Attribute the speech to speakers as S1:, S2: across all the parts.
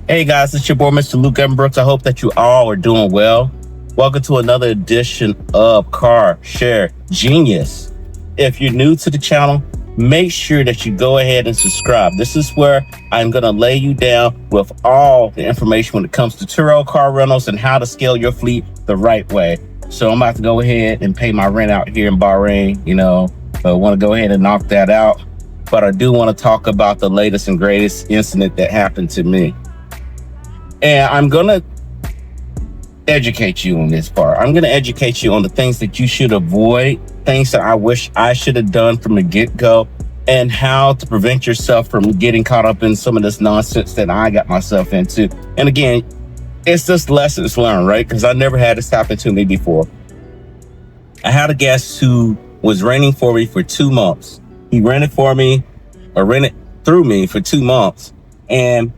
S1: Hey guys, it's your boy, Mr. Luke Brooks. I hope that you all are doing well. Welcome to another edition of Car Share Genius. If you're new to the channel, make sure that you go ahead and subscribe. This is where I'm going to lay you down with all the information when it comes to Turo car rentals and how to scale your fleet the right way. So I'm about to go ahead and pay my rent out here in Bahrain. I want to go ahead and knock that out. But I do want to talk about the latest and greatest incident that happened to me. And I'm going to educate you on this part. I'm going to educate you on the things that you should avoid, things that I wish I should have done from the get-go, and how to prevent yourself from getting caught up in some of this nonsense that I got myself into. And again, it's just lessons learned, right? Because I never had this happen to me before. I had a guest who was renting for me for 2 months. He rented through me for 2 months. And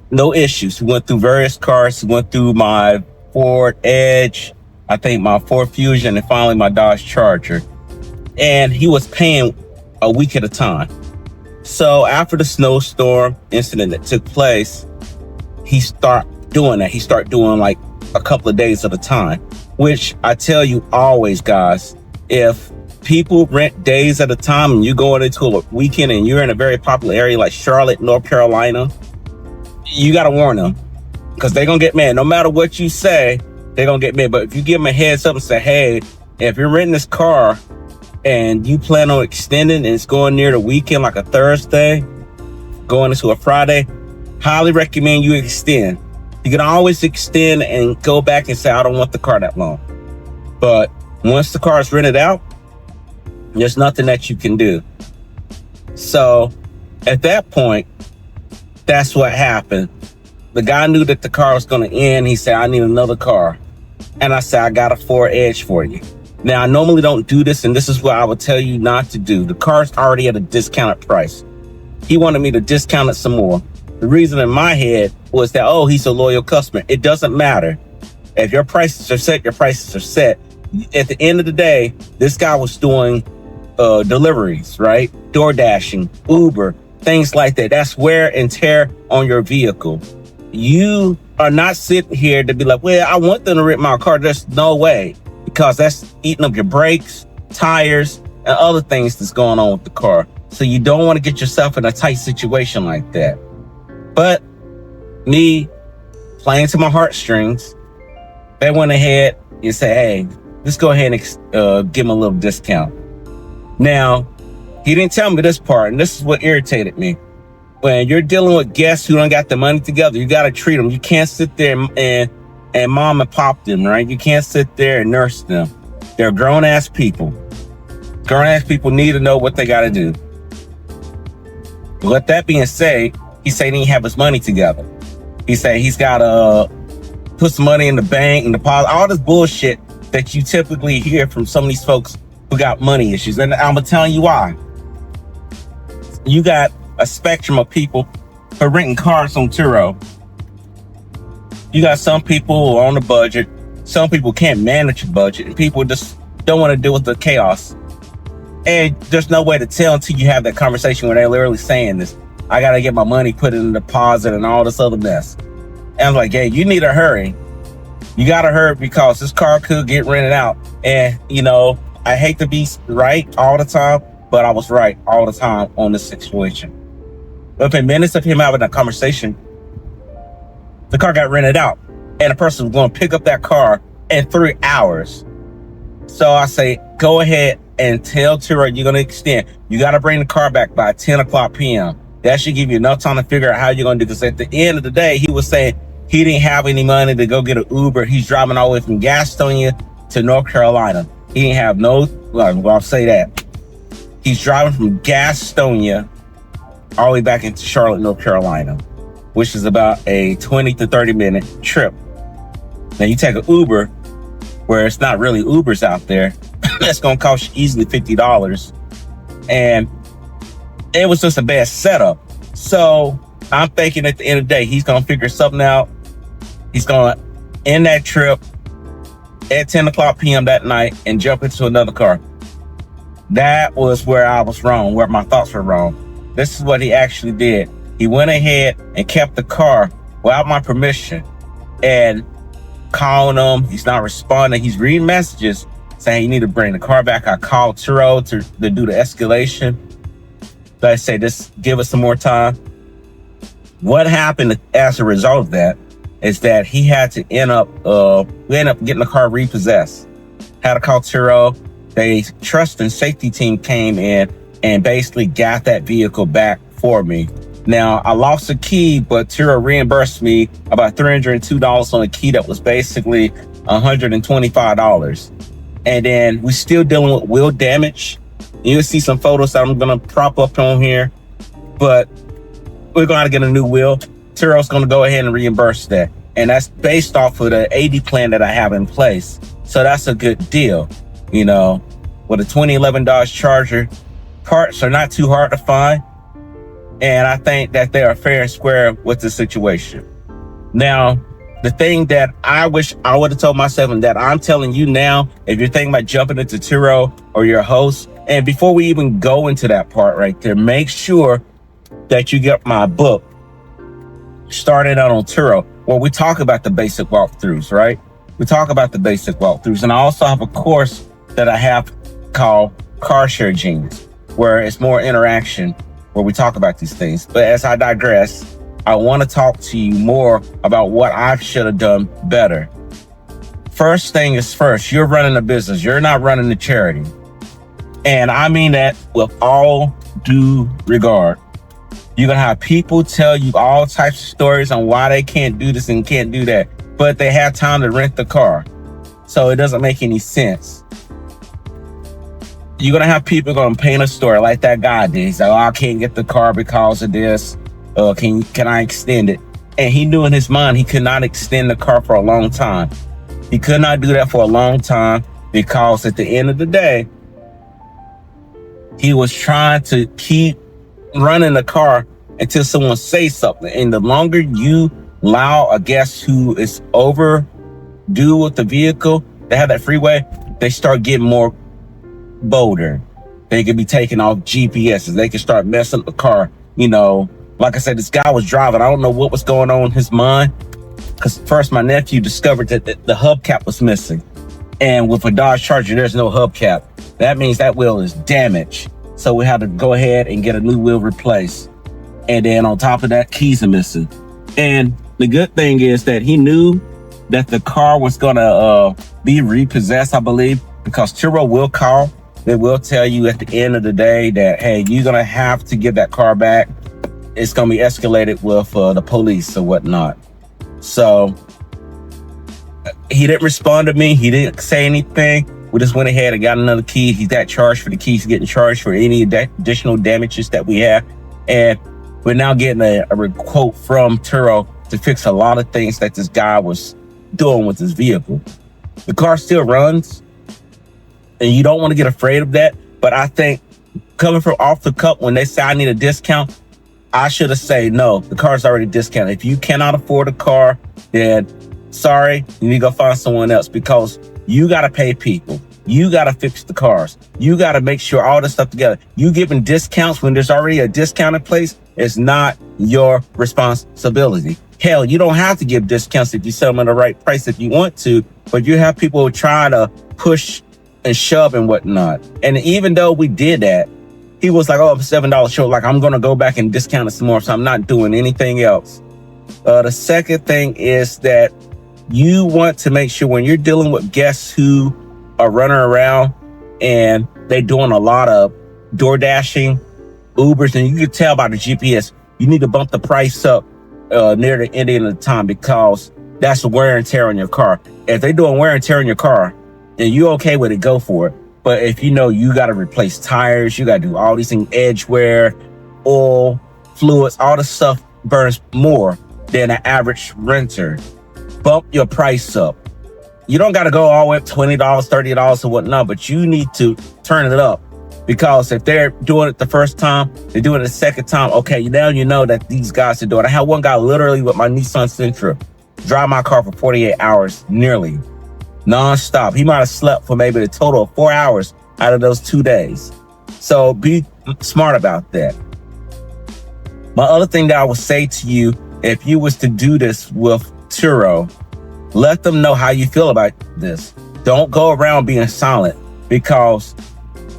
S1: no issues. He went through various cars. He went through my Ford Edge, I think my Ford Fusion, and finally my Dodge Charger. And he was paying a week at a time. So after the snowstorm incident that took place, he started doing that. He started doing like a couple of days at a time, which I tell you always, guys, if people rent days at a time and you're going into a weekend and you're in a very popular area like Charlotte, North Carolina, you got to warn them, because they're going to get mad. No matter what you say, they're going to get mad. But if you give them a heads up and say, hey, if you're renting this car and you plan on extending and it's going near the weekend, like a Thursday, going into a Friday, highly recommend you extend. You can always extend and go back and say, I don't want the car that long. But once the car is rented out, there's nothing that you can do. So at that point, that's what happened. The guy knew that the car was going to end. He said, I need another car. And I said, I got a Ford Edge for you. Now, I normally don't do this, and this is what I would tell you not to do. The car's already at a discounted price. He wanted me to discount it some more. The reason in my head was that, oh, he's a loyal customer. It doesn't matter. If your prices are set, your prices are set. At the end of the day, this guy was doing deliveries, right? Door dashing, Uber, things like that. That's wear and tear on your vehicle. You are not sitting here to be like, well, I want them to rent my car. There's no way, because that's eating up your brakes, tires, and other things that's going on with the car. So you don't want to get yourself in a tight situation like that. But me playing to my heartstrings, they went ahead and said, hey, let's go ahead and give him a little discount. Now, he didn't tell me this part, and this is what irritated me. When you're dealing with guests who don't got the money together, you got to treat them. You can't sit there and mom and pop them, right? You can't sit there and nurse them. They're grown-ass people. Grown-ass people need to know what they got to do. With that being said, he said he didn't have his money together. He said he's got to put some money in the bank and deposit, all this bullshit that you typically hear from some of these folks who got money issues. And I'm going to tell you why. You got a spectrum of people who are renting cars on Turo. You got some people who are on a budget. Some people can't manage a budget. And people just don't want to deal with the chaos. And there's no way to tell until you have that conversation where they're literally saying this. I got to get my money put in a deposit and all this other mess. And I'm like, hey, you need to hurry. You got to hurry, because this car could get rented out. And, I hate to be right all the time, but I was right all the time on this situation. Within minutes of him having that conversation, the car got rented out, and the person was going to pick up that car in 3 hours. So I say, go ahead and tell Turo you're going to extend. You got to bring the car back by 10 o'clock p.m. That should give you enough time to figure out how you're going to do this. At the end of the day, he was saying he didn't have any money to go get an Uber. He's driving all the way from Gastonia to North Carolina. He didn't have I'll say that. He's driving from Gastonia all the way back into Charlotte, North Carolina, which is about a 20 to 30 minute trip. Now you take an Uber, where it's not really Ubers out there, that's going to cost you easily $50. And it was just a bad setup. So I'm thinking at the end of the day, he's going to figure something out. He's going to end that trip at 10 o'clock p.m. that night and jump into another car. That was where I was wrong, where my thoughts were wrong. This is what he actually did. He went ahead and kept the car without my permission, and calling him. He's not responding. He's reading messages saying you need to bring the car back. I called Turo to do the escalation. But I say, just give us some more time. What happened as a result of that is that he had to we ended up getting the car repossessed. Had to call Turo. They trust and safety team came in and basically got that vehicle back for me. Now, I lost a key, but Turo reimbursed me about $302 on a key that was basically $125. And then we're still dealing with wheel damage. You'll see some photos that I'm going to prop up on here, but we're going to get a new wheel. Turo's going to go ahead and reimburse that. And that's based off of the 80 plan that I have in place. So that's a good deal. You know, with a 2011 Dodge Charger, parts are not too hard to find. And I think that they are fair and square with the situation. Now, the thing that I wish I would have told myself, and that I'm telling you now, if you're thinking about jumping into Turo or your host, and before we even go into that part right there, make sure that you get my book, Starting Out on Turo, where we talk about the basic walkthroughs, right? We talk about the basic walkthroughs. And I also have a course that I have called Car Share Genius, where it's more interaction, where we talk about these things. But as I digress, I want to talk to you more about what I should have done better. First thing is first, you're running a business. You're not running a charity. And I mean that with all due regard. You're going to have people tell you all types of stories on why they can't do this and can't do that, but they have time to rent the car. So it doesn't make any sense. You're going to have people going to paint a story like that guy did. He's like, oh, I can't get the car because of this. Can I extend it? And he knew in his mind he could not extend the car for a long time. He could not do that for a long time because at the end of the day, he was trying to keep running the car until someone says something. And the longer you allow a guest who is overdue with the vehicle to have that freeway, they start getting more bolder. They could be taking off GPSs. They can start messing up the car. You know, like I said, this guy was driving. I don't know what was going on in his mind. Because first, my nephew discovered that the hubcap was missing. And with a Dodge Charger, there's no hubcap. That means that wheel is damaged. So we had to go ahead and get a new wheel replaced. And then on top of that, keys are missing. And the good thing is that he knew that the car was going to be repossessed, I believe, because Turo will call. They will tell you at the end of the day that, hey, you're going to have to get that car back. It's going to be escalated with the police or whatnot. So he didn't respond to me. He didn't say anything. We just went ahead and got another key. He got charged for the keys, getting charged for any additional damages that we have. And we're now getting a quote from Turo to fix a lot of things that this guy was doing with his vehicle. The car still runs, and you don't want to get afraid of that. But I think coming from off the cup, when they say I need a discount, I should have said, no, the car's already discounted. If you cannot afford a car, then sorry, you need to go find someone else, because you got to pay people. You got to fix the cars. You got to make sure all this stuff together. You giving discounts when there's already a discount in place is not your responsibility. Hell, you don't have to give discounts if you sell them at the right price if you want to, but you have people trying to push and shove and whatnot. And even though we did that, he was like, oh, I'm $7 short. Like, I'm going to go back and discount it some more. So I'm not doing anything else. The second thing is that you want to make sure when you're dealing with guests who are running around and they doing a lot of door dashing, Ubers, and you can tell by the GPS, you need to bump the price up near the end of the time, because that's the wear and tear on your car. If they're doing wear and tear on your car, then you okay with it, go for it. But if you know you got to replace tires, you got to do all these things, edge wear, oil, fluids, all the stuff burns more than an average renter. Bump your price up. You don't got to go all the way up $20, $30 or whatnot, but you need to turn it up, because if they're doing it the first time, they're doing it the second time. Okay, now you know that these guys are doing it. I had one guy literally with my Nissan Sentra drive my car for 48 hours, nearly non-stop. He might have slept for maybe a total of 4 hours out of those 2 days. So be smart about that. My other thing that I would say to you if you was to do this with Turo, let them know how you feel about this. Don't go around being silent, because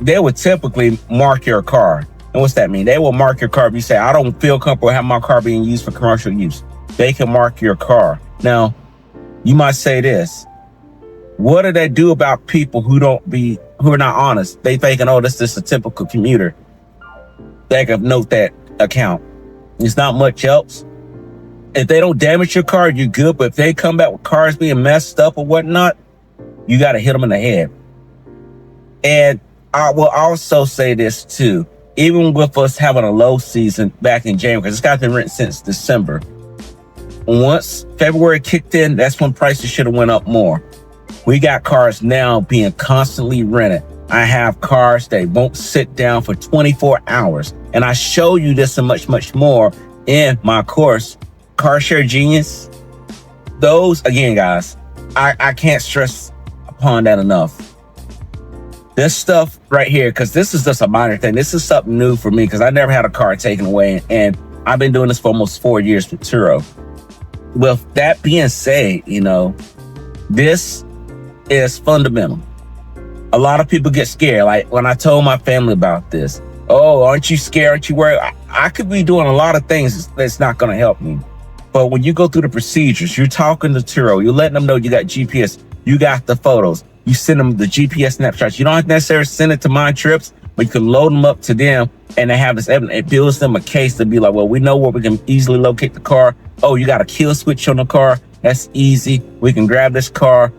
S1: they would typically mark your car. And what's that mean? They will mark your car if you say, I don't feel comfortable having my car being used for commercial use. They can mark your car. Now, you might say this. What do they do about people who are not honest? They thinking, oh, this is a typical commuter. They can note that account. It's not much else. If they don't damage your car, you're good. But if they come back with cars being messed up or whatnot, you got to hit them in the head. And I will also say this too. Even with us having a low season back in January, because it's got been rented since December. Once February kicked in, that's when prices should have went up more. We got cars now being constantly rented. I have cars that won't sit down for 24 hours. And I show you this and much, much more in my course, Car Share Genius. Those, again, guys, I can't stress upon that enough. This stuff right here, because this is just a minor thing. This is something new for me, because I never had a car taken away. And I've been doing this for almost 4 years with Turo. With that being said, this is fundamental. A lot of people get scared. Like when I told my family about this, oh, aren't you scared? Aren't you worried? I could be doing a lot of things that's not going to help me. But when you go through the procedures, you're talking to Turo, you're letting them know you got GPS, you got the photos, you send them the GPS snapshots. You don't necessarily send it to my trips, but you can load them up to them, and they have this evidence. It builds them a case to be like, well, we know where we can easily locate the car. Oh, you got a kill switch on the car. That's easy. We can grab this car.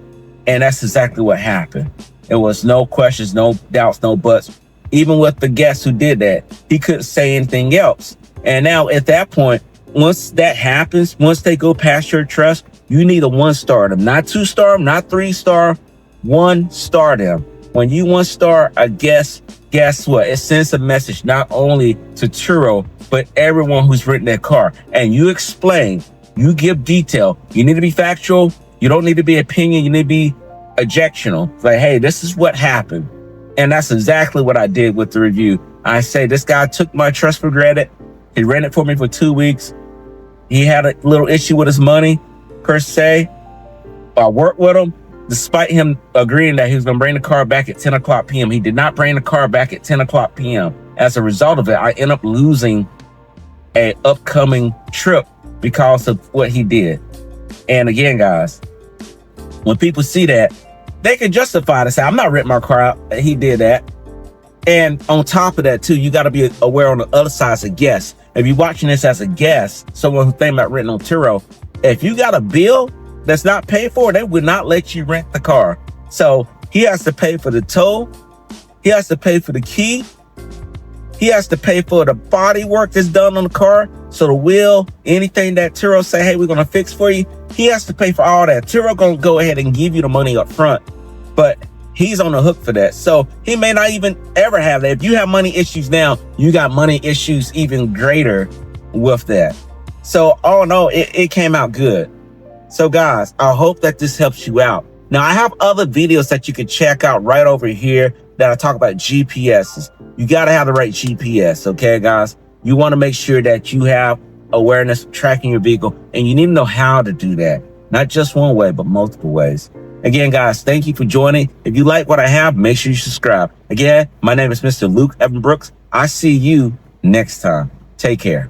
S1: And that's exactly what happened. It was no questions, no doubts, no buts. Even with the guest who did that, he couldn't say anything else. And now at that point, once that happens, once they go past your trust, you need a 1-star them, not 2-star them, not 3-star, 1-star them. When you 1-star a guest, guess what? It sends a message not only to Turo, but everyone who's written that car. And you explain, you give detail. You need to be factual. You don't need to be opinion. You need to be objectional. It's like, hey, this is what happened. And that's exactly what I did with the review. I say, this guy took my trust for granted. He ran it for me for 2 weeks. He had a little issue with his money, per se. I worked with him, despite him agreeing that he was going to bring the car back at 10 o'clock p.m. He did not bring the car back at 10 o'clock p.m. As a result of it, I end up losing an upcoming trip because of what he did. And again, guys, when people see that, they can justify to say, I'm not renting my car out. He did that. And on top of that, too, you got to be aware on the other side as a guest. If you're watching this as a guest, someone who's thinking about renting on Turo, if you got a bill that's not paid for, they would not let you rent the car. So he has to pay for the tow. He has to pay for the key. He has to pay for the body work that's done on the car. So the wheel, anything that Turo say, hey, we're going to fix for you, he has to pay for all that. Turo going to go ahead and give you the money up front, but he's on the hook for that. So he may not even ever have that. If you have money issues now, you got money issues even greater with that. So all in all, it came out good. So guys, I hope that this helps you out. Now I have other videos that you can check out right over here that I talk about GPSs. You got to have the right GPS. Okay, guys, you want to make sure that you have awareness of tracking your vehicle, and you need to know how to do that. Not just one way, but multiple ways. Again, guys, thank you for joining. If you like what I have, make sure you subscribe. Again, my name is Mr. Luke Evan Brooks. I see you next time. Take care.